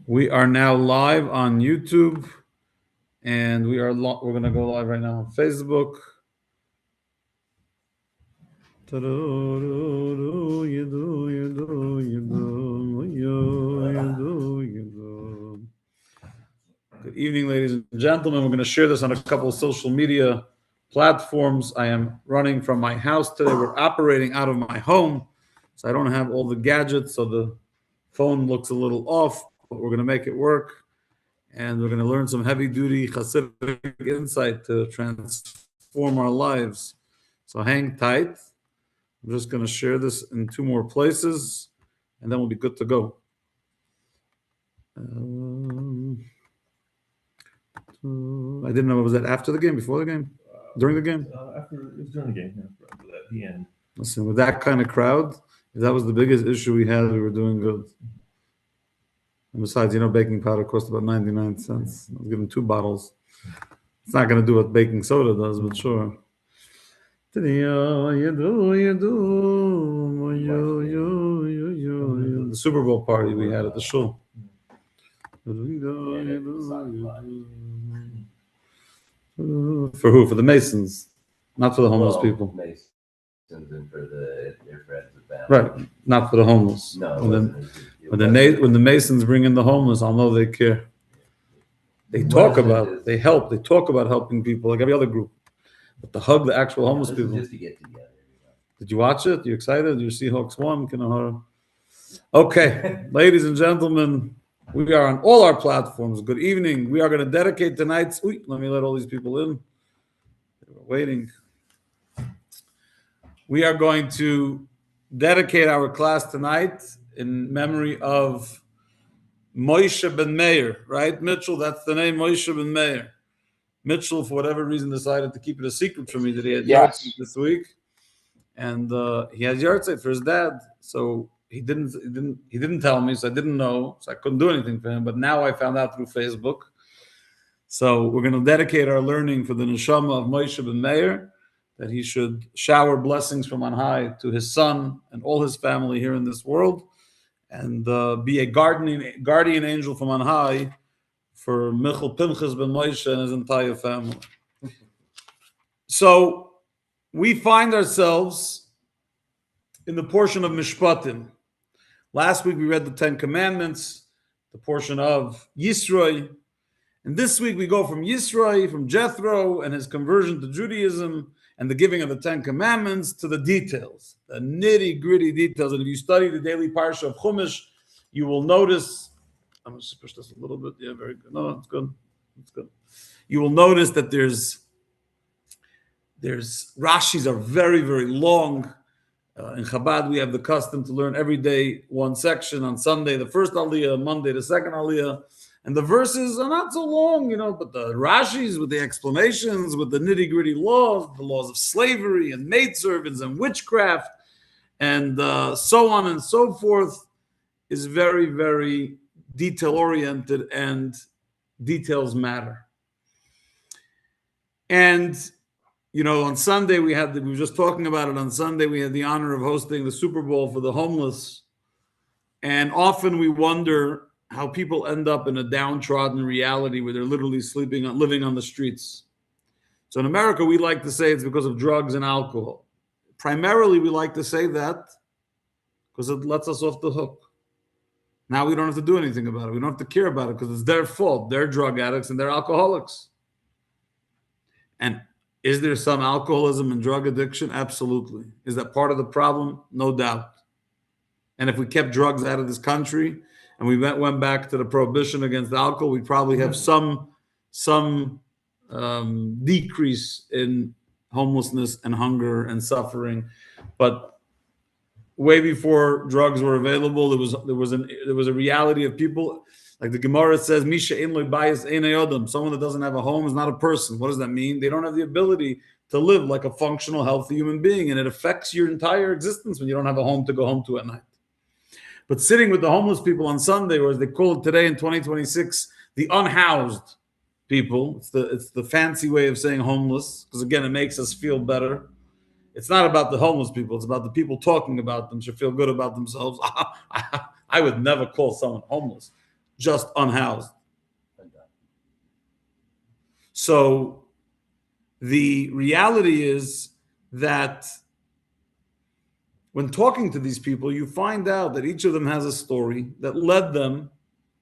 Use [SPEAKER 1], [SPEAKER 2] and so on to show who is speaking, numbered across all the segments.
[SPEAKER 1] We are now live on YouTube, and we're gonna go live right now on Facebook. Good evening, ladies and gentlemen. We're going to share this on a couple of social media platforms. I am running from my house today. We're operating out of my home, so I don't have all the gadgets, so the phone looks a little off, but we're going to make it work. And we're going to learn some heavy duty Hasidic insight to transform our lives. So hang tight. I'm just going to share this in two more places, and then we'll be good to go. I didn't know. Was that after the game, before the game, during the game?
[SPEAKER 2] It was during the game. At the end.
[SPEAKER 1] Listen, with that kind of crowd, if that was the biggest issue we had, we were doing good. And besides, baking powder cost about 99 cents. I was given 2 bottles. It's not going to do what baking soda does, but sure. The Super Bowl party we had at the shul. For who? For the Masons, not for the homeless people.
[SPEAKER 3] Masons and for their friends and family.
[SPEAKER 1] Right, not for the homeless.
[SPEAKER 3] No.
[SPEAKER 1] When the Masons bring in the homeless, I'll know they care. They talk about, they help, they talk about helping people like every other group. But to hug the actual homeless people.
[SPEAKER 3] Just to get together.
[SPEAKER 1] Did you watch it? You excited? Your Seahawks won? Okay, ladies and gentlemen, we are on all our platforms. Good evening. We are going to dedicate tonight's. Let me let all these people in. They were waiting. We are going to dedicate our class tonight in memory of Moshe ben Meir, right? Mitchell, that's the name, Moshe ben Meir. Mitchell, for whatever reason, decided to keep it a secret from me that he had yahrzeit this week, and he has yahrzeit for his dad. So he didn't tell me, so I didn't know, so I couldn't do anything for him. But now I found out through Facebook. So we're going to dedicate our learning for the neshama of Moshe ben Meir, that he should shower blessings from on high to his son and all his family here in this world, and be a guardian angel from on high for Michal Pinchas ben Moshe and his entire family. So we find ourselves in the portion of Mishpatim. Last week we read the 10 Commandments, the portion of Yisroi. And this week we go from Yisroi, from Jethro and his conversion to Judaism and the giving of the 10 Commandments to the details, the nitty-gritty details. And if you study the daily parsha of Chumash, you will notice, I'm going to push this a little bit. Yeah, very good. No, it's good. It's good. You will notice that there's Rashis are very, very long. In Chabad, we have the custom to learn every day one section. On Sunday, the first Aliyah, Monday, the second Aliyah. And the verses are not so long, but the Rashis with the explanations, with the nitty-gritty laws, the laws of slavery and maidservants and witchcraft, and so on and so forth, is very, very detail-oriented, and details matter. And on Sunday we were just talking about it. On Sunday we had the honor of hosting the Super Bowl for the homeless, and often we wonder how people end up in a downtrodden reality where they're literally living on the streets. So in America, we like to say it's because of drugs and alcohol. Primarily, we like to say that because it lets us off the hook. Now we don't have to do anything about it. We don't have to care about it because it's their fault. They're drug addicts and they're alcoholics. And is there some alcoholism and drug addiction? Absolutely. Is that part of the problem? No doubt. And if we kept drugs out of this country and we went back to the prohibition against alcohol, we'd probably have some decrease in homelessness and hunger and suffering. But way before drugs were available, there was a reality of people. Like the Gemara says, Misha ein lo bayis ein adam. Someone that doesn't have a home is not a person. What does that mean? They don't have the ability to live like a functional, healthy human being, and it affects your entire existence when you don't have a home to go home to at night. But sitting with the homeless people on Sunday, or as they call it today in 2026, the unhoused people, it's the fancy way of saying homeless, because again, it makes us feel better. It's not about the homeless people, it's about the people talking about them should feel good about themselves. I would never call someone homeless, just unhoused. So the reality is that when talking to these people, you find out that each of them has a story that led them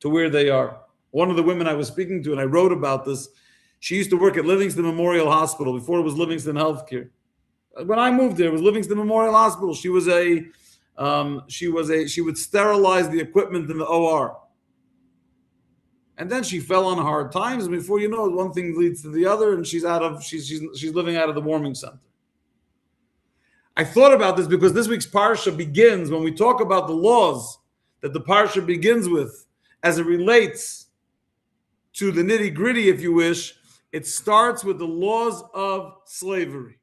[SPEAKER 1] to where they are. One of the women I was speaking to, and I wrote about this, she used to work at Livingston Memorial Hospital before it was Livingston Healthcare. When I moved there, it was Livingston Memorial Hospital. She would sterilize the equipment in the OR. And then she fell on hard times. And before you know it, one thing leads to the other, and she's living out of the warming center. I thought about this because this week's parsha begins when we talk about the laws that the parsha begins with, as it relates to the nitty gritty, if you wish. It starts with the laws of slavery.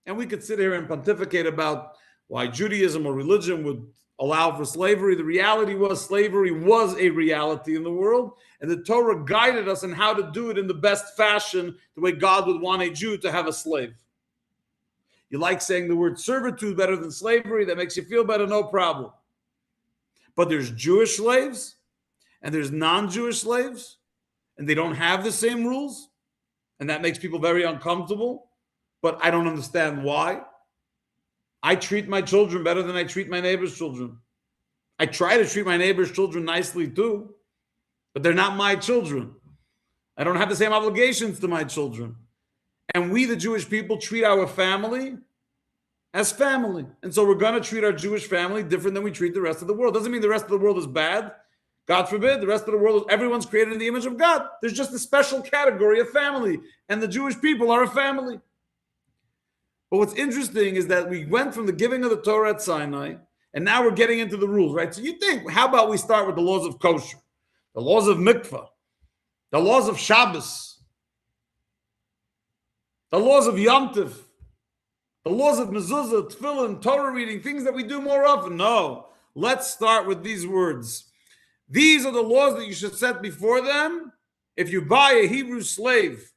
[SPEAKER 1] And we could sit here and pontificate about why Judaism or religion would allow for slavery. The reality was slavery was a reality in the world, and the Torah guided us in how to do it in the best fashion, the way God would want a Jew to have a slave. You like saying the word servitude better than slavery, that makes you feel better, no problem. But there's Jewish slaves and there's non-Jewish slaves, and they don't have the same rules, and that makes people very uncomfortable, but I don't understand why. I treat my children better than I treat my neighbor's children. I try to treat my neighbor's children nicely too, but they're not my children. I don't have the same obligations to my children. And we, the Jewish people, treat our family as family. And so we're going to treat our Jewish family different than we treat the rest of the world. Doesn't mean the rest of the world is bad. God forbid, the rest of the world, everyone's created in the image of God. There's just a special category of family, and the Jewish people are a family. But what's interesting is that we went from the giving of the Torah at Sinai, and now we're getting into the rules, right? So you think, how about we start with the laws of kosher, the laws of mikvah, the laws of Shabbos, the laws of Yom Tov, the laws of mezuzah, tefillin, Torah reading, things that we do more often? No. Let's start with these words. These are the laws that you should set before them if you buy a Hebrew slave.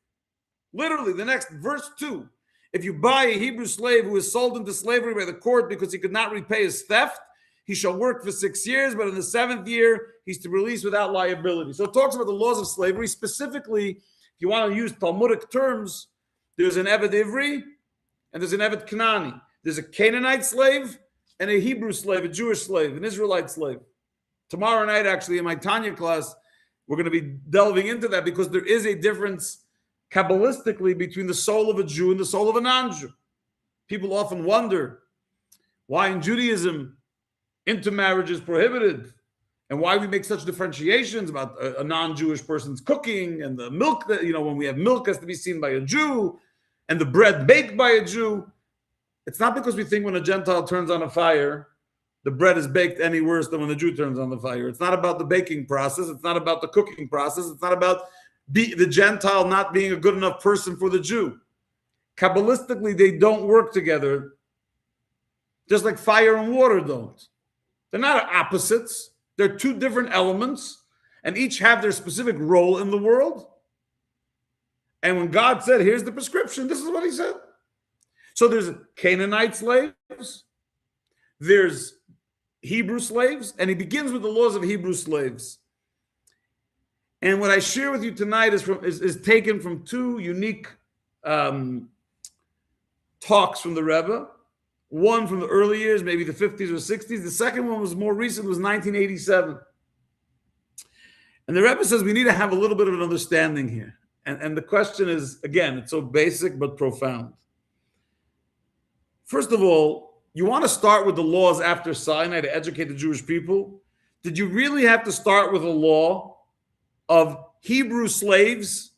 [SPEAKER 1] Literally, the next verse 2. If you buy a Hebrew slave who is sold into slavery by the court because he could not repay his theft, he shall work for 6 years, but in the 7th year, he's to release without liability. So it talks about the laws of slavery. Specifically, if you want to use Talmudic terms, there's an Eved Ivri and there's an Eved Kanani. There's a Canaanite slave and a Hebrew slave, a Jewish slave, an Israelite slave. Tomorrow night, actually, in my Tanya class, we're going to be delving into that because there is a difference Kabbalistically between the soul of a Jew and the soul of a non-Jew. People often wonder why in Judaism intermarriage is prohibited and why we make such differentiations about a non-Jewish person's cooking and the milk that, when we have milk has to be seen by a Jew and the bread baked by a Jew. It's not because we think when a Gentile turns on a fire, the bread is baked any worse than when the Jew turns on the fire. It's not about the baking process. It's not about the cooking process. It's not about the Gentile not being a good enough person for the Jew. Kabbalistically, they don't work together, just like fire and water don't. They're not opposites. They're two different elements, and each have their specific role in the world. And when God said, here's the prescription, this is what he said. So there's Canaanite slaves, there's Hebrew slaves, and he begins with the laws of Hebrew slaves. And what I share with you tonight is taken from two unique talks from the Rebbe. One from the early years, maybe the 50s or 60s. The second one was more recent, was 1987. And the Rebbe says we need to have a little bit of an understanding here. And the question is, again, it's so basic but profound. First of all, you want to start with the laws after Sinai to educate the Jewish people? Did you really have to start with a law of Hebrew slaves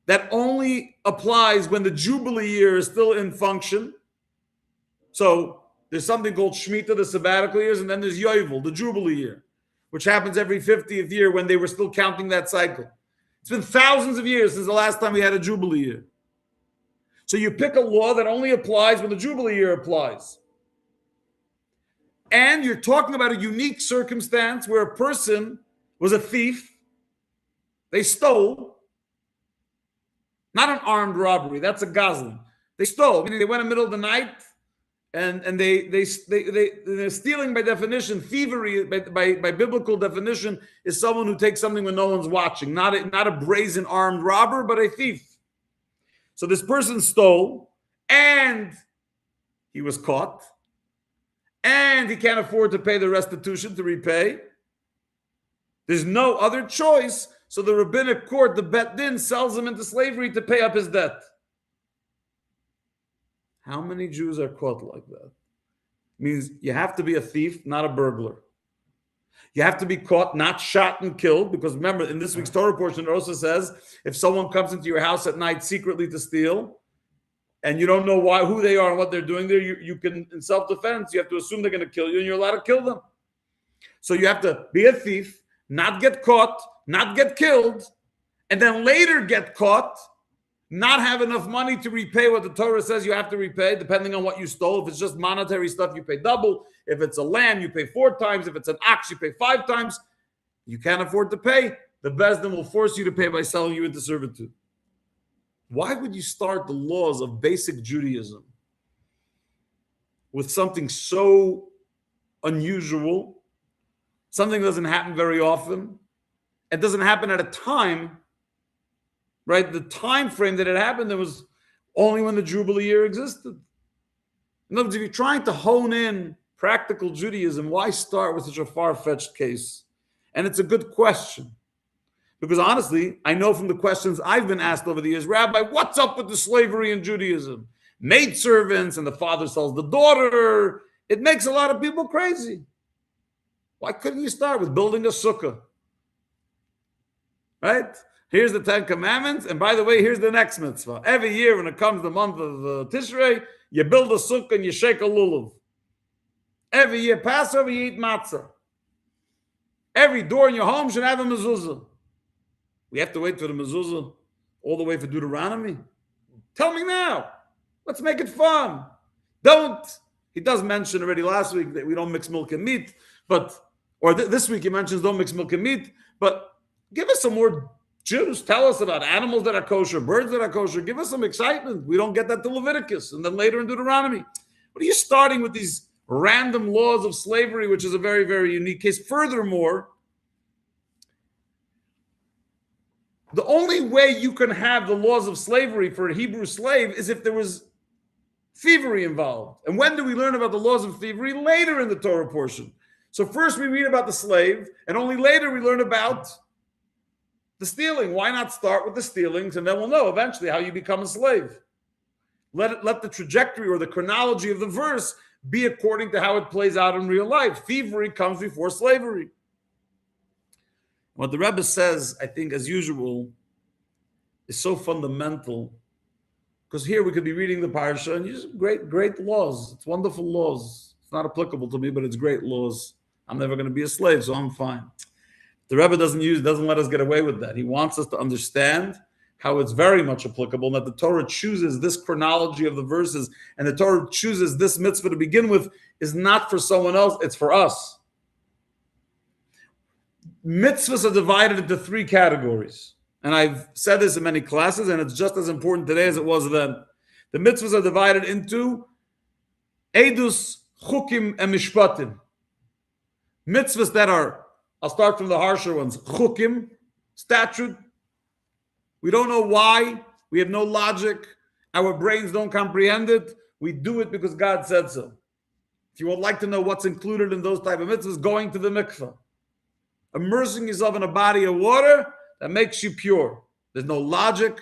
[SPEAKER 1] that only applies when the Jubilee year is still in function? So there's something called Shemitah, the sabbatical years, and then there's Yovel, the Jubilee year, which happens every 50th year when they were still counting that cycle. It's been thousands of years since the last time we had a Jubilee year. So you pick a law that only applies when the Jubilee year applies. And you're talking about a unique circumstance where a person was a thief. They stole. Not an armed robbery. That's a gazlan. They stole. Meaning they went in the middle of the night and they're stealing by definition. Thievery by biblical definition is someone who takes something when no one's watching, not a brazen armed robber, but a thief. So this person stole, and he was caught, and he can't afford to pay the restitution to repay. There's no other choice. So the rabbinic court, the Bet Din, sells him into slavery to pay up his debt. How many Jews are caught like that? It means you have to be a thief, not a burglar. You have to be caught, not shot and killed, because remember, in this week's Torah portion, it also says, if someone comes into your house at night secretly to steal, and you don't know who they are and what they're doing there, you can, in self-defense, you have to assume they're going to kill you, and you're allowed to kill them. So you have to be a thief, not get caught, not get killed, and then later get caught, not have enough money to repay what the Torah says you have to repay, depending on what you stole. If it's just monetary stuff, you pay double. If it's a lamb, you pay 4 times. If it's an ox, you pay 5 times. You can't afford to pay. The Beis Din will force you to pay by selling you into servitude. Why would you start the laws of basic Judaism with something so unusual, something that doesn't happen very often? It doesn't happen at a time, right? The time frame that it happened, there was only when the Jubilee year existed. In other words, if you're trying to hone in practical Judaism, why start with such a far-fetched case? And it's a good question. Because honestly, I know from the questions I've been asked over the years, Rabbi, what's up with the slavery in Judaism? Maidservants, and the father sells the daughter. It makes a lot of people crazy. Why couldn't you start with building a sukkah? Right? Here's the 10 Commandments. And by the way, here's the next mitzvah. Every year when it comes the month of Tishrei, you build a sukkah and you shake a lulav. Every year, Passover, you eat matzah. Every door in your home should have a mezuzah. We have to wait for the mezuzah all the way for Deuteronomy? Tell me now. Let's make it fun. Don't. He does mention already last week that we don't mix milk and meat, this week he mentions don't mix milk and meat, but give us some more Jews. Tell us about animals that are kosher, birds that are kosher. Give us some excitement. We don't get that to Leviticus and then later in Deuteronomy. What are you starting with these random laws of slavery, which is a very, very unique case? Furthermore, the only way you can have the laws of slavery for a Hebrew slave is if there was thievery involved. And when do we learn about the laws of thievery? Later in the Torah portion. So first we read about the slave, and only later we learn about the stealing. Why not start with the stealings, and then we'll know eventually how you become a slave. Let the trajectory or the chronology of the verse be according to how it plays out in real life. Thievery comes before slavery. What the Rebbe says, I think, as usual, is so fundamental, because here we could be reading the parsha and just great laws. It's wonderful laws. It's not applicable to me, but it's great laws. I'm never going to be a slave, so I'm fine. The Rebbe doesn't let us get away with that. He wants us to understand how it's very much applicable, and that the Torah chooses this chronology of the verses, and the Torah chooses this mitzvah to begin with, is not for someone else, it's for us. Mitzvahs are divided into 3 categories. And I've said this in many classes, and it's just as important today as it was then. The mitzvahs are divided into edus, chukim, and mishpatim. Mitzvahs that are, I'll start from the harsher ones. Chukim, statute. We don't know why. We have no logic. Our brains don't comprehend it. We do it because God said so. If you would like to know what's included in those type of mitzvahs, going to the mikveh. Immersing yourself in a body of water that makes you pure. There's no logic,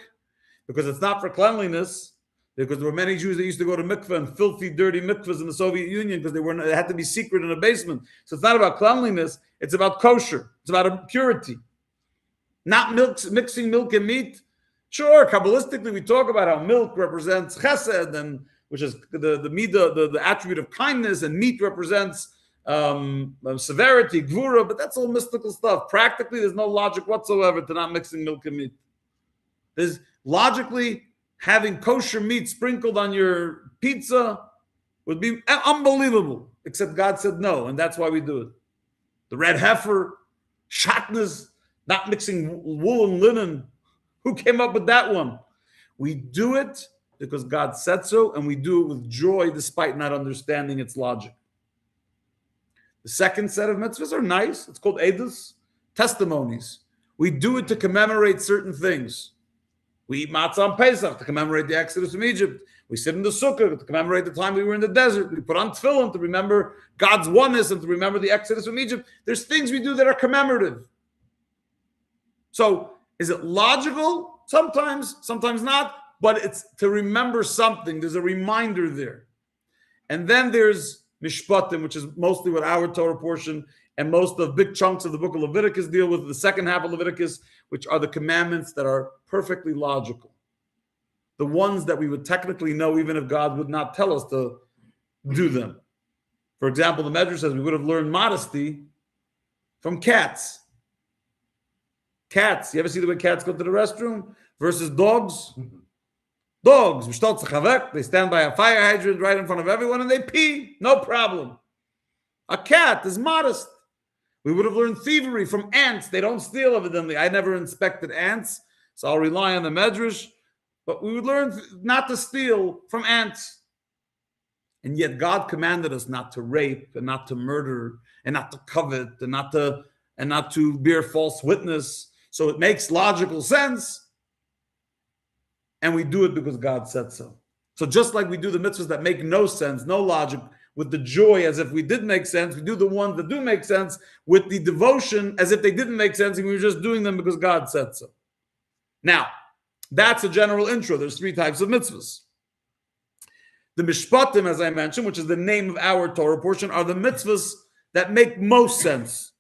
[SPEAKER 1] because it's not for cleanliness, because there were many Jews that used to go to mikveh and filthy, dirty mikvehs in the Soviet Union because they had to be secret in a basement. So it's not about cleanliness, it's about kosher. It's about purity. Not mixing milk and meat. Sure, Kabbalistically we talk about how milk represents chesed, and which is the attribute of kindness, and meat represents severity, gvura, but that's all mystical stuff. Practically, there's no logic whatsoever to not mixing milk and meat. There's logically having kosher meat sprinkled on your pizza would be unbelievable, except God said no, and that's why we do it. The red heifer, shatnez, not mixing wool and linen. Who came up with that one? We do it because God said so, and we do it with joy despite not understanding its logic. The second set of mitzvahs are nice. It's called edus, testimonies. We do it to commemorate certain things. We eat matzah on Pesach to commemorate the Exodus from Egypt. We sit in the sukkah to commemorate the time we were in the desert. We put on tefillin to remember God's oneness and to remember the Exodus from Egypt. There's things we do that are commemorative. So is it logical? Sometimes, sometimes not, but it's to remember something. There's a reminder there. And then there's mishpatim, which is mostly what our Torah portion and most of big chunks of the book of Leviticus deal with, the second half of Leviticus, which are the commandments that are perfectly logical. The ones that we would technically know even if God would not tell us to do them. For example, the Medrash says we would have learned modesty from cats. Cats, you ever see the way cats go to the restroom versus dogs? Dogs, they stand by a fire hydrant right in front of everyone and they pee, no problem. A cat is modest. We would have learned thievery from ants. They don't steal, evidently. I never inspected ants, so I'll rely on the Medrash. But we would learn not to steal from ants. And yet God commanded us not to rape and not to murder and not to covet and not to bear false witness. So it makes logical sense. And we do it because God said so. So just like we do the mitzvahs that make no sense, no logic, with the joy as if we did make sense, we do the ones that do make sense with the devotion as if they didn't make sense and we were just doing them because God said so. Now, that's a general intro. There's three types of mitzvahs. The mishpatim, as I mentioned, which is the name of our Torah portion, are the mitzvahs that make most sense.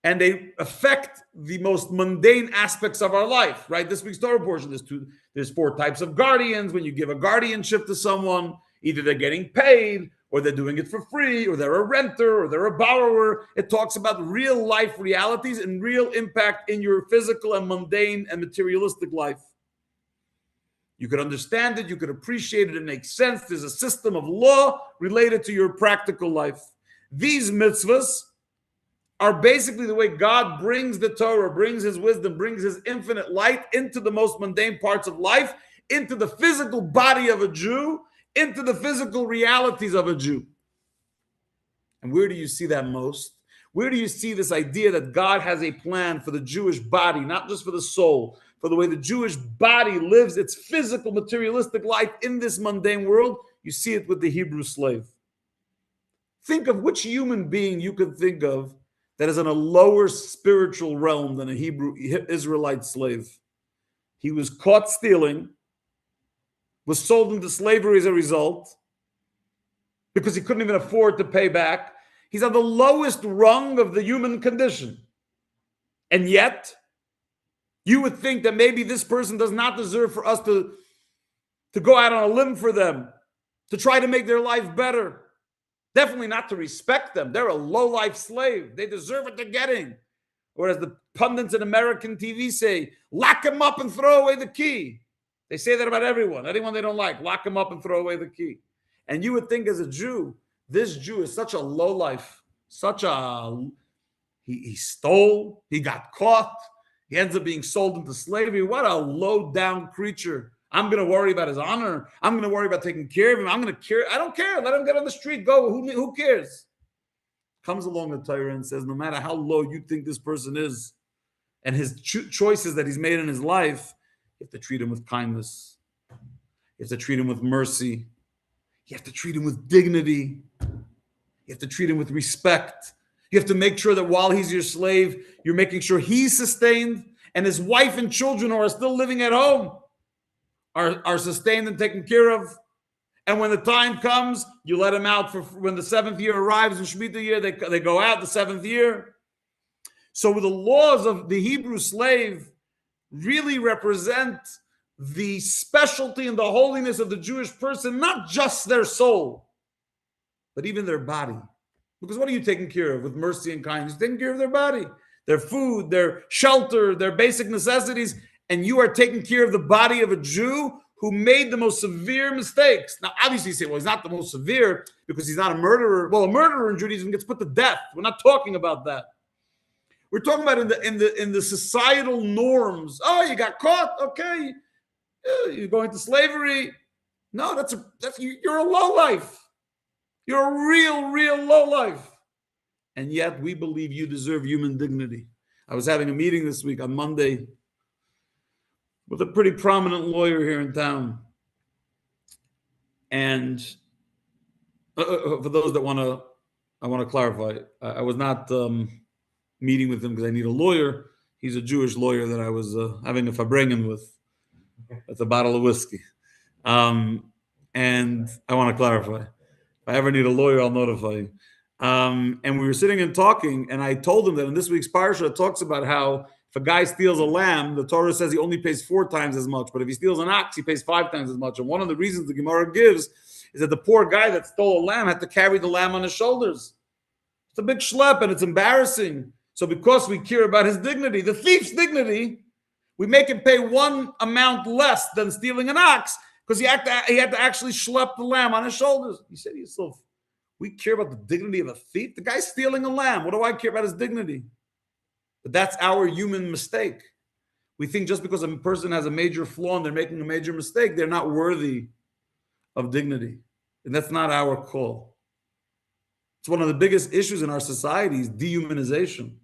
[SPEAKER 1] And they affect the most mundane aspects of our life, right? This week's Torah portion, there's four types of guardians. When you give a guardianship to someone, either they're getting paid, or they're doing it for free, or they're a renter, or they're a borrower. It talks about real life realities and real impact in your physical and mundane and materialistic life. You could understand it, you could appreciate it, it makes sense. There's a system of law related to your practical life. These mitzvahs are basically the way God brings the Torah, brings his wisdom, brings his infinite light into the most mundane parts of life, into the physical body of a Jew, into the physical realities of a Jew. And where do you see that most? Where do you see this idea that God has a plan for the Jewish body, not just for the soul, for the way the Jewish body lives its physical, materialistic life in this mundane world? You see it with the Hebrew slave. Think of which human being you could think of that is in a lower spiritual realm than a Hebrew Israelite slave. He was caught stealing, was sold into slavery as a result because he couldn't even afford to pay back. He's on the lowest rung of the human condition. And yet, you would think that maybe this person does not deserve for us to go out on a limb for them, to try to make their life better. Definitely not to respect them. They're a low-life slave. They deserve what they're getting. Or as the pundits in American TV say, lock them up and throw away the key. They say that about everyone. Anyone they don't like, lock them up and throw away the key. And you would think as a Jew, this Jew is such a lowlife, he stole, he got caught, he ends up being sold into slavery. What a low-down creature. I'm going to worry about his honor. I'm going to worry about taking care of him. I don't care. Let him get on the street. Go. Who cares? Comes along the Torah and says, no matter how low you think this person is and his choices that he's made in his life, you have to treat him with kindness. You have to treat him with mercy. You have to treat him with dignity. You have to treat him with respect. You have to make sure that while he's your slave, you're making sure he's sustained and his wife and children who are still living at home are sustained and taken care of. And when the time comes, you let them out for when the seventh year arrives in Shemitah year, they go out the seventh year. So the laws of the Hebrew slave really represent the specialty and the holiness of the Jewish person, not just their soul, but even their body. Because what are you taking care of with mercy and kindness? You're taking care of their body, their food, their shelter, their basic necessities. And you are taking care of the body of a Jew who made the most severe mistakes. Now, obviously, you say, well, he's not the most severe because he's not a murderer. Well, a murderer in Judaism gets put to death. We're not talking about that. We're talking about in the societal norms. Oh, you got caught. Okay. You're going to slavery. No, you're a lowlife. You're a real lowlife. And yet we believe you deserve human dignity. I was having a meeting this week on Monday with a pretty prominent lawyer here in town. And for those that I want to clarify, I was not meeting with him because I need a lawyer. He's a Jewish lawyer that I was having a fabrengen with. That's a bottle of whiskey. And I want to clarify. If I ever need a lawyer, I'll notify you. And we were sitting and talking, and I told him that in this week's parsha, it talks about how if a guy steals a lamb, the Torah says he only pays 4 times as much. But if he steals an ox, he pays 5 times as much. And one of the reasons the Gemara gives is that the poor guy that stole a lamb had to carry the lamb on his shoulders. It's a big schlep, and it's embarrassing. So because we care about his dignity, the thief's dignity, we make him pay one amount less than stealing an ox because he had to actually schlep the lamb on his shoulders. You say to yourself, we care about the dignity of a thief? The guy's stealing a lamb. What do I care about his dignity? But that's our human mistake. We think just because a person has a major flaw and they're making a major mistake, they're not worthy of dignity. And that's not our call. It's one of the biggest issues in our society is dehumanization.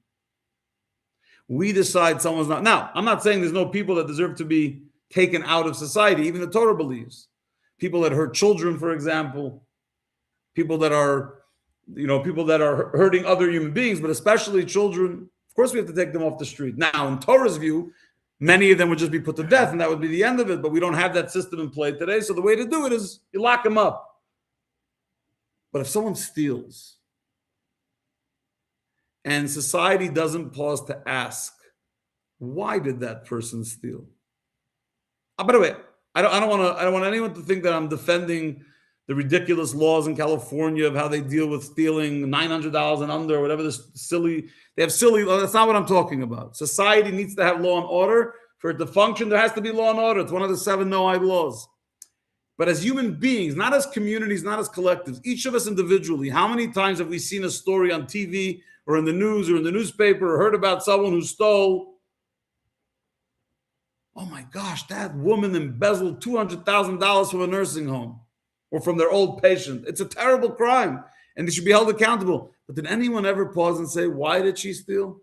[SPEAKER 1] We decide someone's not. Now, I'm not saying there's no people that deserve to be taken out of society. Even the Torah believes. People that hurt children, for example. People that are hurting other human beings, but especially children. Of course, we have to take them off the street. Now, in Torah's view, many of them would just be put to death, and that would be the end of it. But we don't have that system in play today. So the way to do it is you lock them up. But if someone steals, and society doesn't pause to ask, why did that person steal? By the way, I don't want anyone to think that I'm defending the ridiculous laws in California of how they deal with stealing $900 and under, or whatever this silly. They have silly. That's not what I'm talking about. Society needs to have law and order. For it to function, there has to be law and order. It's one of the 7 Noahide laws. But as human beings, not as communities, not as collectives, each of us individually, how many times have we seen a story on TV or in the news or in the newspaper or heard about someone who stole? Oh my gosh, that woman embezzled $200,000 from a nursing home or from their old patient. It's a terrible crime and they should be held accountable. But did anyone ever pause and say, why did she steal?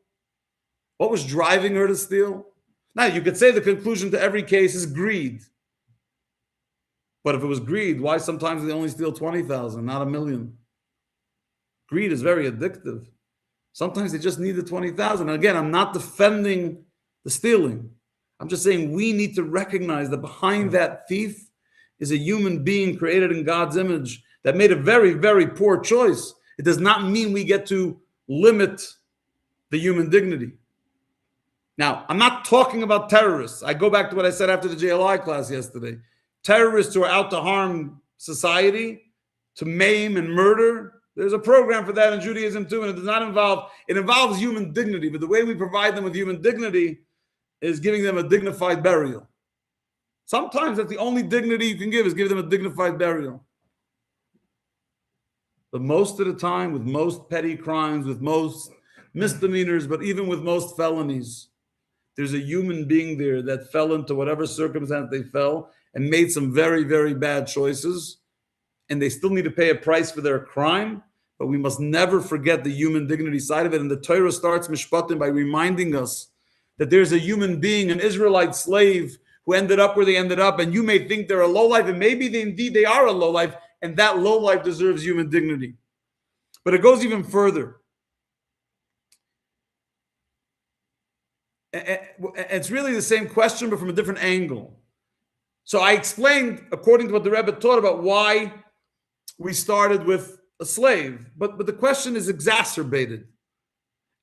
[SPEAKER 1] What was driving her to steal? Now, you could say the conclusion to every case is greed. But if it was greed, why sometimes they only steal 20,000, not 1 million? Greed is very addictive. Sometimes they just need the 20,000. And again, I'm not defending the stealing. I'm just saying we need to recognize that behind that thief is a human being created in God's image that made a very, very poor choice. It does not mean we get to limit the human dignity. Now, I'm not talking about terrorists. I go back to what I said after the JLI class yesterday. Terrorists who are out to harm society, to maim and murder. There's a program for that in Judaism too, and it involves human dignity, but the way we provide them with human dignity is giving them a dignified burial. Sometimes that's the only dignity you can give, is give them a dignified burial. But most of the time, with most petty crimes, with most misdemeanors, but even with most felonies, there's a human being there that fell into whatever circumstance they fell and made some very, very bad choices, and they still need to pay a price for their crime. But we must never forget the human dignity side of it. And the Torah starts Mishpatim by reminding us that there's a human being, an Israelite slave, who ended up where they ended up. And you may think they're a lowlife, and maybe they are a lowlife, and that lowlife deserves human dignity. But it goes even further. It's really the same question, but from a different angle. So I explained, according to what the Rebbe taught, about why we started with a slave, but the question is exacerbated.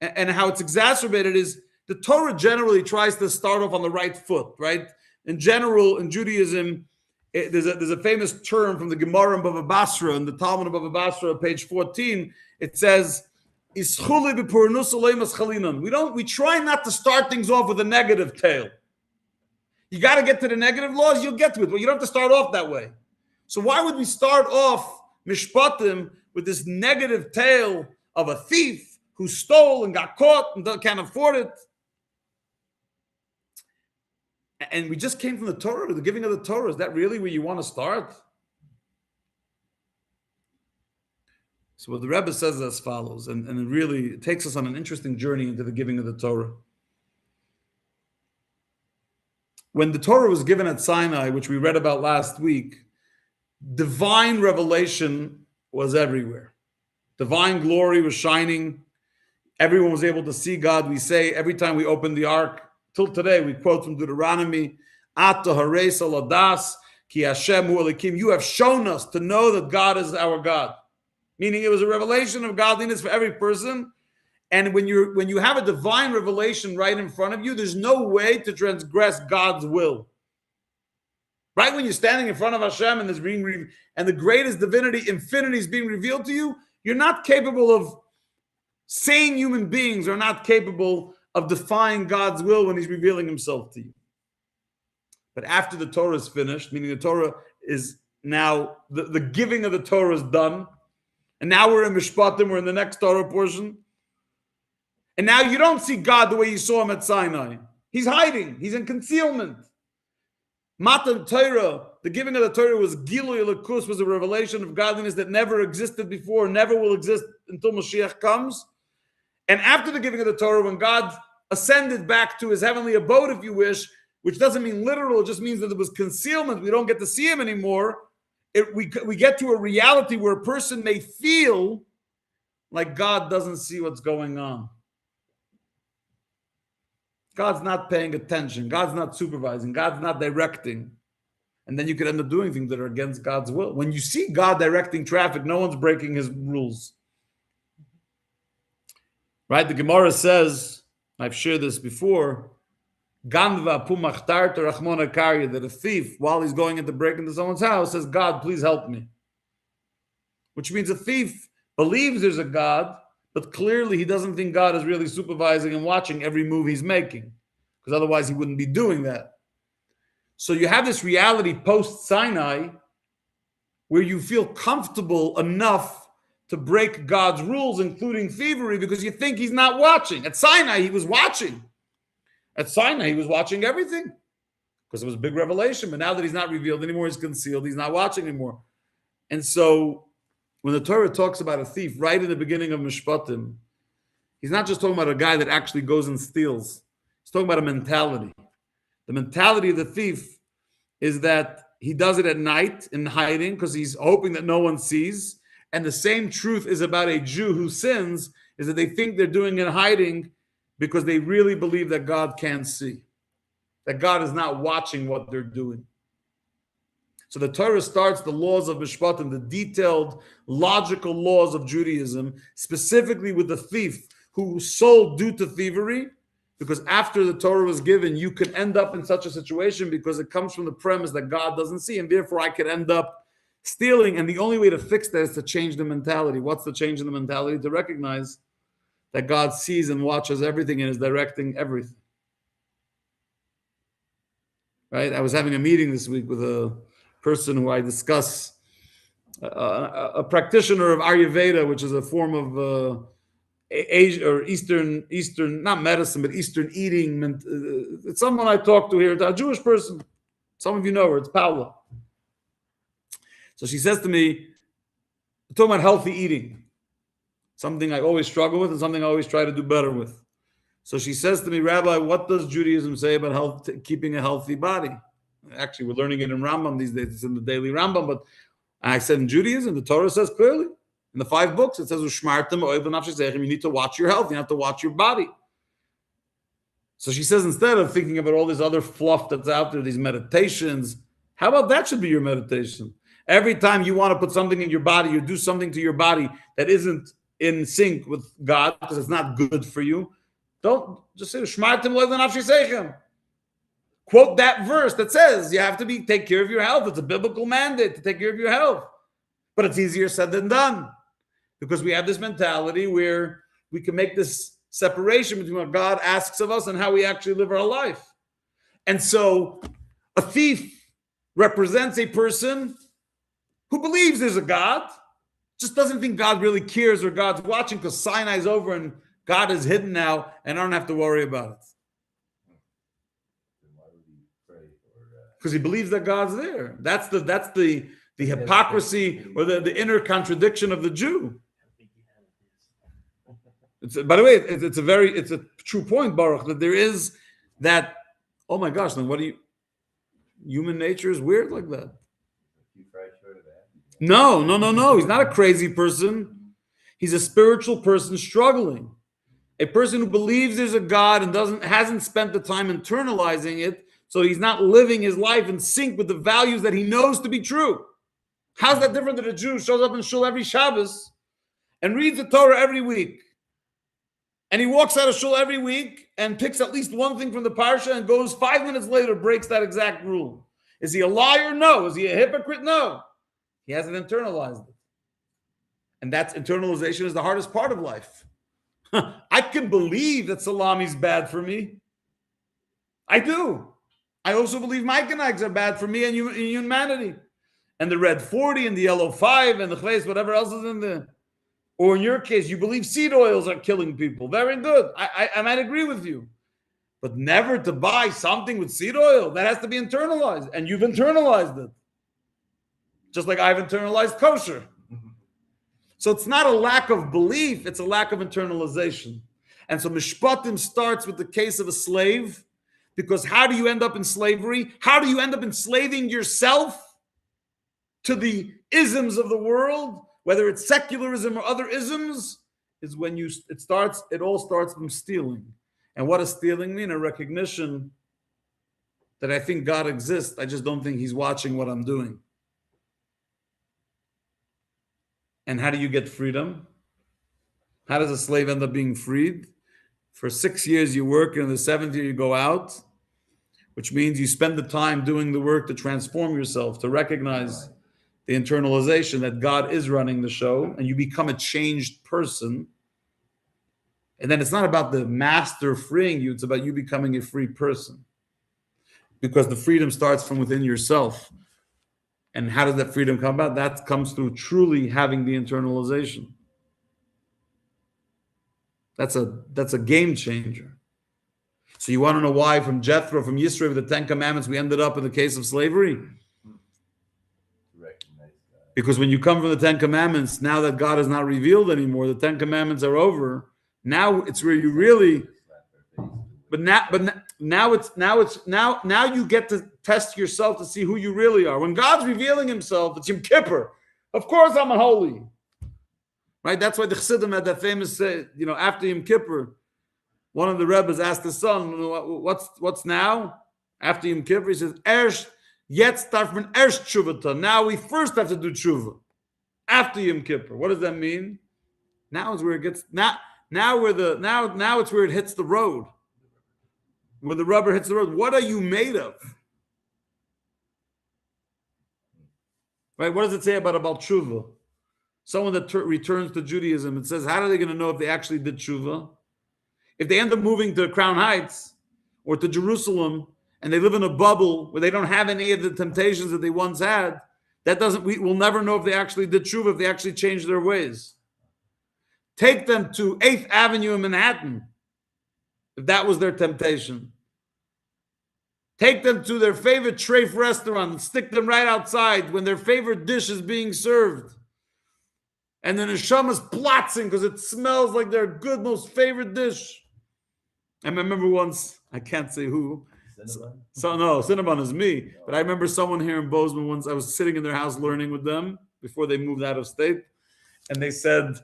[SPEAKER 1] And how it's exacerbated is the Torah generally tries to start off on the right foot, right? In general, in Judaism, there's a famous term from the Gemara in Bava Basra, in the Talmud of Bava Basra, page 14. It says, we try not to start things off with a negative tale. You got to get to the negative laws, you'll get to it, but you don't have to start off that way. So why would we start off Mishpatim with this negative tale of a thief who stole and got caught and can't afford it? And we just came from the Torah, the giving of the Torah. Is that really where you want to start? So what the Rebbe says is as follows, and it really takes us on an interesting journey into the giving of the Torah. When the Torah was given at Sinai, which we read about last week, divine revelation was everywhere. Divine glory was shining. Everyone was able to see God. We say every time we open the ark, till today, we quote from Deuteronomy, Ata hareis aladas ki Hashem hu Elokim. You have shown us to know that God is our God. Meaning it was a revelation of godliness for every person. And when you have a divine revelation right in front of you, there's no way to transgress God's will. Right when you're standing in front of Hashem and the greatest divinity, infinity, is being revealed to you, you're not capable of, sane human beings are not capable of defying God's will when he's revealing himself to you. But after the Torah is finished, meaning the Torah is now, the giving of the Torah is done, and now we're in Mishpatim, we're in the next Torah portion, and now you don't see God the way you saw him at Sinai. He's hiding, he's in concealment. Matan Torah, the giving of the Torah was Gilui Elokus, was a revelation of godliness that never existed before, never will exist until Mashiach comes. And after the giving of the Torah, when God ascended back to his heavenly abode, if you wish, which doesn't mean literal, it just means that there was concealment. We don't get to see him anymore. We get to a reality where a person may feel like God doesn't see what's going on. God's not paying attention. God's not supervising. God's not directing. And then you could end up doing things that are against God's will. When you see God directing traffic, no one's breaking his rules. Right? The Gemara says, I've shared this before, Ganva pumachtar terachmona karya, that a thief, while he's going into break into someone's house, says, God, please help me. Which means a thief believes there's a God, but clearly he doesn't think God is really supervising and watching every move he's making, because otherwise he wouldn't be doing that. So you have this reality post-Sinai where you feel comfortable enough to break God's rules, including thievery, because you think he's not watching. At Sinai, he was watching. At Sinai, he was watching everything because it was a big revelation. But now that he's not revealed anymore, he's concealed, he's not watching anymore. And so when the Torah talks about a thief right in the beginning of Mishpatim, he's not just talking about a guy that actually goes and steals. He's talking about a mentality. The mentality of the thief is that he does it at night in hiding because he's hoping that no one sees. And the same truth is about a Jew who sins, is that they think they're doing it in hiding because they really believe that God can't see, that God is not watching what they're doing. So the Torah starts the laws of Mishpatim, the detailed, logical laws of Judaism, specifically with the thief who sold due to thievery, because after the Torah was given, you can end up in such a situation because it comes from the premise that God doesn't see, and therefore I could end up stealing. And the only way to fix that is to change the mentality. What's the change in the mentality? To recognize that God sees and watches everything and is directing everything. Right? I was having a meeting this week with a person who I discuss, a practitioner of Ayurveda, which is a form of Asia or Eastern, not medicine, but Eastern eating. It's someone I talked to here, a Jewish person. Some of you know her, it's Paula. So she says to me, we're talking about healthy eating, something I always struggle with and something I always try to do better with. So she says to me, Rabbi, what does Judaism say about keeping a healthy body? Actually, we're learning it in Rambam these days. It's in the daily Rambam. But I said in Judaism, the Torah says clearly, in the 5 books, it says, you need to watch your health. You have to watch your body. So she says, instead of thinking about all this other fluff that's out there, these meditations, how about that should be your meditation? Every time you want to put something in your body, you do something to your body that isn't in sync with God because it's not good for you. Don't just say, quote that verse that says you have to take care of your health. It's a biblical mandate to take care of your health. But it's easier said than done because we have this mentality where we can make this separation between what God asks of us and how we actually live our life. And so a thief represents a person who believes there's a God, just doesn't think God really cares or God's watching because Sinai's over and God is hidden now and I don't have to worry about it. Because he believes that God's there. That's the hypocrisy or the inner contradiction of the Jew. By the way, it's a true point, Baruch, that there is that. Oh my gosh, then human nature is weird like that.
[SPEAKER 3] You fry short of that.
[SPEAKER 1] No. He's not a crazy person. He's a spiritual person struggling. A person who believes there's a God and hasn't spent the time internalizing it, so he's not living his life in sync with the values that he knows to be true. How's that different than a Jew who shows up in shul every Shabbos and reads the Torah every week? And he walks out of shul every week and picks at least one thing from the parsha and goes 5 minutes later, breaks that exact rule. Is he a liar? No. Is he a hypocrite? No. He hasn't internalized it. And that's internalization is the hardest part of life. I can believe that salami is bad for me. I do. I also believe Mike and eggs are bad for me and humanity. And the red 40 and the yellow 5 and the chleis, whatever else is in there. Or in your case, you believe seed oils are killing people. Very good. I might agree with you. But never to buy something with seed oil. That has to be internalized. And you've internalized it. Just like I've internalized kosher. So it's not a lack of belief. It's a lack of internalization. And so Mishpatim starts with the case of a slave. Because how do you end up in slavery? How do you end up enslaving yourself to the isms of the world, whether it's secularism or other isms, is when it all starts from stealing. And what does stealing mean? A recognition that I think God exists. I just don't think he's watching what I'm doing. And how do you get freedom? How does a slave end up being freed? For 6 years you work, and in the 7th year you go out, which means you spend the time doing the work to transform yourself, to recognize the internalization that God is running the show, and you become a changed person. And then it's not about the master freeing you, it's about you becoming a free person. Because the freedom starts from within yourself. And how does that freedom come about? That comes through truly having the internalization. That's a game changer. So you want to know why from Jethro, from Yisro, with the 10 Commandments, we ended up in the case of slavery? Because when you come from the 10 Commandments, now that God is not revealed anymore, the 10 Commandments are over. Now it's where you really, now you get to test yourself to see who you really are. When God's revealing himself, it's Yom Kippur. Of course I'm unholy. Right? That's why the Chassidim had that famous, after Yom Kippur, one of the Rebbes asked his son, what's now? After Yom Kippur, he says, Jetzt darf man erst Tshuvah. Now we first have to do Tshuvah. After Yom Kippur. What does that mean? Now is where it gets now it's where it hits the road. Where the rubber hits the road. What are you made of? Right? What does it say about Tshuvah? Someone that returns to Judaism, it says, how are they going to know if they actually did Tshuvah? If they end up moving to Crown Heights or to Jerusalem, and they live in a bubble where they don't have any of the temptations that they once had, we'll never know if they actually did tshuva, if they actually changed their ways. Take them to 8th Avenue in Manhattan, if that was their temptation. Take them to their favorite treif restaurant and stick them right outside when their favorite dish is being served. And then Neshama's plotzing because it smells like their good, most favorite dish. I remember once, I can't say who, Cinnabon is me. But I remember someone here in Bozeman once, I was sitting in their house learning with them before they moved out of state. And they said,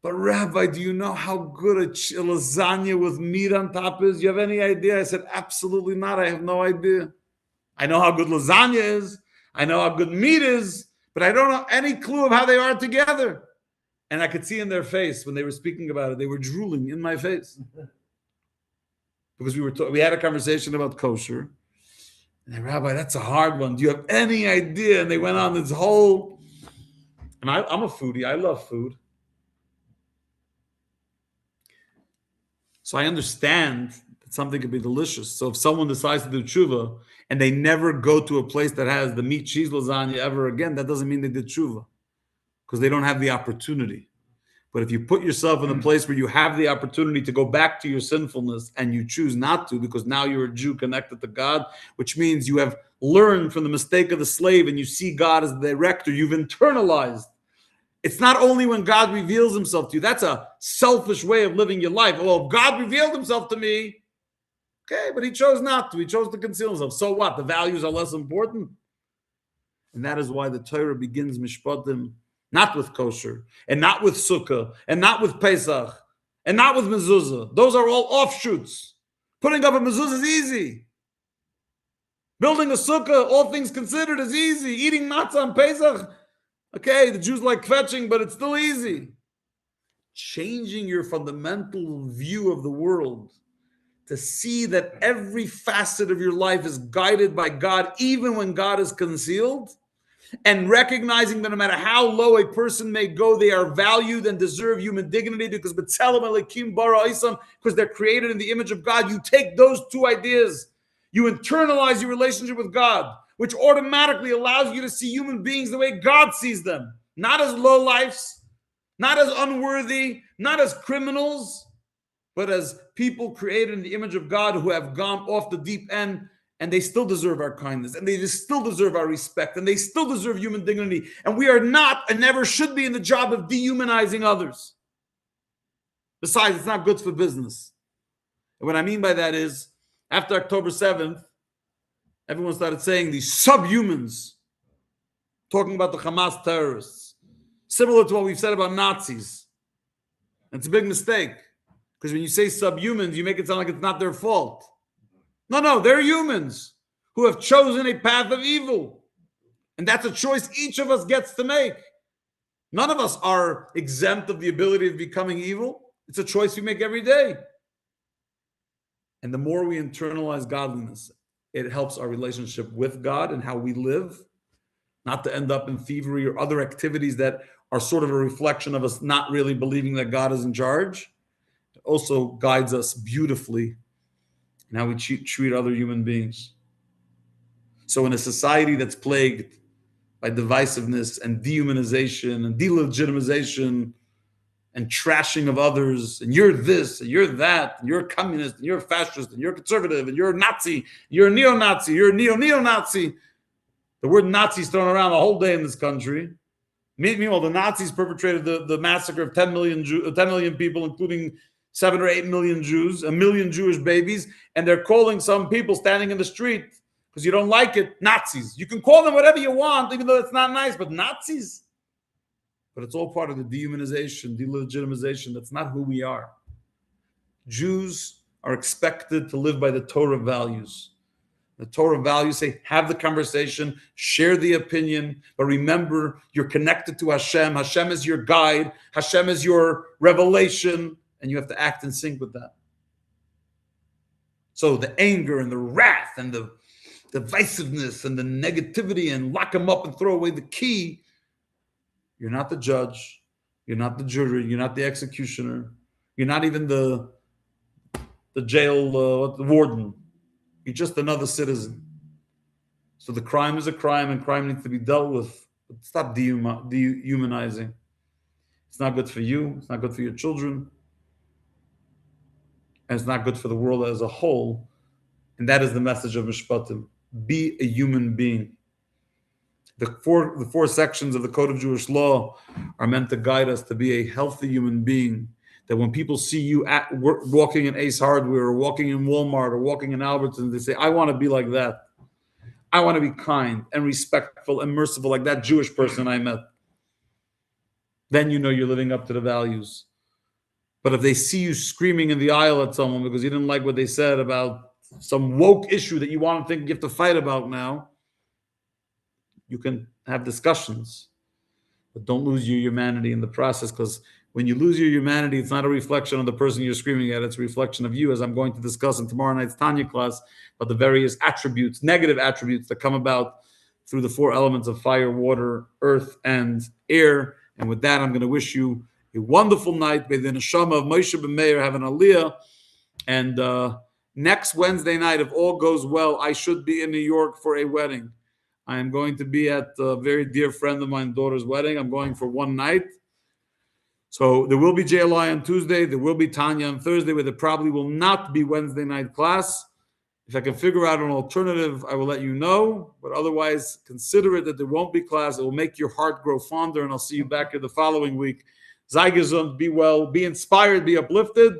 [SPEAKER 1] but Rabbi, do you know how good a lasagna with meat on top is? Do you have any idea? I said, absolutely not. I have no idea. I know how good lasagna is. I know how good meat is. But I don't have any clue of how they are together. And I could see in their face when they were speaking about it, they were drooling in my face. Because we had a conversation about kosher. And then, Rabbi, that's a hard one. Do you have any idea? And they went on this whole... And I'm a foodie. I love food. So I understand that something could be delicious. So if someone decides to do tshuva and they never go to a place that has the meat cheese lasagna ever again, that doesn't mean they did tshuva. Because they don't have the opportunity. But if you put yourself in a place where you have the opportunity to go back to your sinfulness and you choose not to because now you're a Jew connected to God, which means you have learned from the mistake of the slave and you see God as the director, you've internalized It's not only when God reveals himself to you. That's a selfish way of living your life. Well, if God revealed himself to me, okay, but he chose not to. He chose to conceal himself. So what? The values are less important. And that is why the Torah begins Mishpatim not with kosher, and not with sukkah, and not with Pesach, and not with mezuzah. Those are all offshoots. Putting up a mezuzah is easy. Building a sukkah, all things considered, is easy. Eating matzah on Pesach, okay, the Jews like kvetching, but it's still easy. Changing your fundamental view of the world to see that every facet of your life is guided by God, even when God is concealed, and recognizing that no matter how low a person may go, they are valued and deserve human dignity because B'Tselem Elokim bara Isam, because they're created in the image of God. You take those two ideas, you internalize your relationship with God, which automatically allows you to see human beings the way God sees them, not as lowlifes, not as unworthy, not as criminals, but as people created in the image of God who have gone off the deep end, and they still deserve our kindness, and they still deserve our respect, and they still deserve human dignity. And we are not and never should be in the job of dehumanizing others. Besides, it's not good for business. And what I mean by that is, after October 7th, everyone started saying these subhumans, talking about the Hamas terrorists, similar to what we've said about Nazis. And it's a big mistake, because when you say subhumans, you make it sound like it's not their fault. No, they're humans who have chosen a path of evil. And that's a choice each of us gets to make. None of us are exempt of the ability of becoming evil. It's a choice we make every day. And the more we internalize godliness, it helps our relationship with God and how we live, not to end up in thievery or other activities that are sort of a reflection of us not really believing that God is in charge. It also guides us beautifully in how we treat other human beings. So in a society that's plagued by divisiveness and dehumanization and delegitimization and trashing of others, and you're this, and you're that, and you're a communist, and you're a fascist, and you're a conservative, and you're a Nazi, you're a neo-Nazi, you're a neo-Nazi. The word Nazi is thrown around the whole day in this country. Meanwhile, the Nazis perpetrated the massacre of 10 million people, including 7 or 8 million Jews, 1 million Jewish babies, and they're calling some people standing in the street because you don't like it, Nazis. You can call them whatever you want, even though it's not nice, but Nazis? But it's all part of the dehumanization, delegitimization. That's not who we are. Jews are expected to live by the Torah values. The Torah values say, have the conversation, share the opinion, but remember, you're connected to Hashem. Hashem is your guide. Hashem is your revelation. And you have to act in sync with that. So the anger and the wrath and the divisiveness and the negativity and lock them up and throw away the key. You're not the judge. You're not the jury. You're not the executioner. You're not even the jail, the warden. You're just another citizen. So the crime is a crime, and crime needs to be dealt with. But stop dehumanizing. It's not good for you. It's not good for your children. And it's not good for the world as a whole. And that is the message of Mishpatim. Be a human being. The four sections of the Code of Jewish Law are meant to guide us to be a healthy human being. That when people see you walking in Ace Hardware or walking in Walmart or walking in Albertsons, they say, I want to be like that. I want to be kind and respectful and merciful like that Jewish person I met. Then you know you're living up to the values. But if they see you screaming in the aisle at someone because you didn't like what they said about some woke issue that you want to think you have to fight about now, you can have discussions. But don't lose your humanity in the process, because when you lose your humanity, it's not a reflection of the person you're screaming at. It's a reflection of you, as I'm going to discuss in tomorrow night's Tanya class, about the various attributes, negative attributes that come about through the 4 elements of fire, water, earth, and air. And with that, I'm going to wish you a wonderful night. May the neshama of Moshe ben Meir have an aliyah. And next Wednesday night, if all goes well, I should be in New York for a wedding. I am going to be at a very dear friend of mine's daughter's wedding. I'm going for one night. So there will be JLI on Tuesday. There will be Tanya on Thursday, where there probably will not be Wednesday night class. If I can figure out an alternative, I will let you know. But otherwise, consider it that there won't be class. It will make your heart grow fonder, and I'll see you back here the following week. Sei gesund, be well, be inspired, be uplifted.